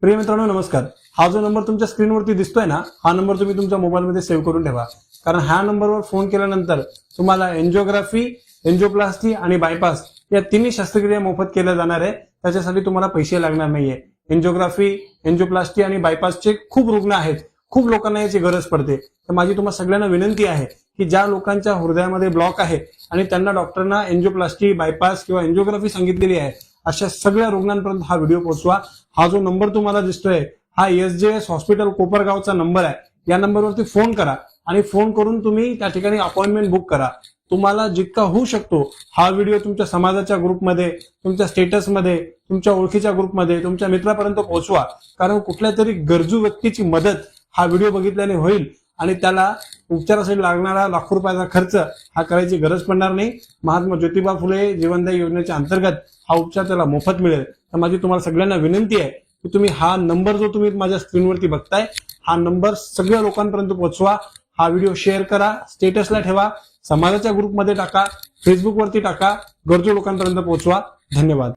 प्रिय मित्रांनो नमस्कार। हा जो नंबर तुमच्या स्क्रीनवरती दिसतोय ना, हा नंबर तुम्ही तुमच्या मोबाईलमध्ये सेव्ह करून ठेवा, कारण ह्या नंबरवर फोन केल्यानंतर तुम्हाला एंजिओग्राफी, एंजिओप्लास्टी आणि बायपास या तिन्ही शस्त्रक्रिया मोफत केल्या जाणार आहे। त्याच्यासाठी तुम्हाला पैसे लागणार नाहीये। एंजिओग्राफी, एंजिओप्लास्टी आणि बायपासचे खूप रुग्ण आहेत, खूप लोकांना याची गरज पडते। तर माझी तुम्हाला सगळ्यांना विनंती आहे की ज्या लोकांच्या हृदयामध्ये ब्लॉक आहे आणि त्यांना डॉक्टरना एंजिओप्लास्टी, बायपास किंवा एंजिओग्राफी सांगितलेली आहे, अशा सगळ्या रुग्णांपर्यंत हा व्हिडिओ पोहोचवा। हा जो नंबर तुम्हाला दिसतोय हा एसजेएस हॉस्पिटल कोपरगावचा नंबर आहे। या नंबरवरती फोन करा आणि फोन करून तुम्ही त्या ठिकाणी अपॉइंटमेंट बुक करा। तुम्हाला जितका होऊ शकतो हा व्हिडिओ तुमच्या समाजाच्या ग्रुपमध्ये, तुमच्या स्टेटसमध्ये, तुमच्या ओळखीच्या ग्रुपमध्ये, तुमच्या मित्रापर्यंत पोहोचवा, कारण कुठल्या तरी गरजू व्यक्तीची मदत हा व्हिडिओ बघितल्याने होईल आणि त्याला उपचारासाठी लागणारा लाखो रुपयाचा खर्च हा करायची गरज पडणार नाही। महात्मा ज्योतिबा फुले जीवनदायी योजनेच्या अंतर्गत हा उपचार त्याला मोफत मिळेल। तर माझी तुम्हाला सगळ्यांना विनंती आहे की तुम्ही हा नंबर जो तुम्ही माझ्या स्क्रीनवरती बघताय हा नंबर सगळ्या लोकांपर्यंत पोहोचवा। हा व्हिडिओ शेअर करा, स्टेटसला ठेवा, समाजाच्या ग्रुपमध्ये टाका, फेसबुकवरती टाका, गरजू लोकांपर्यंत पोहोचवा। धन्यवाद।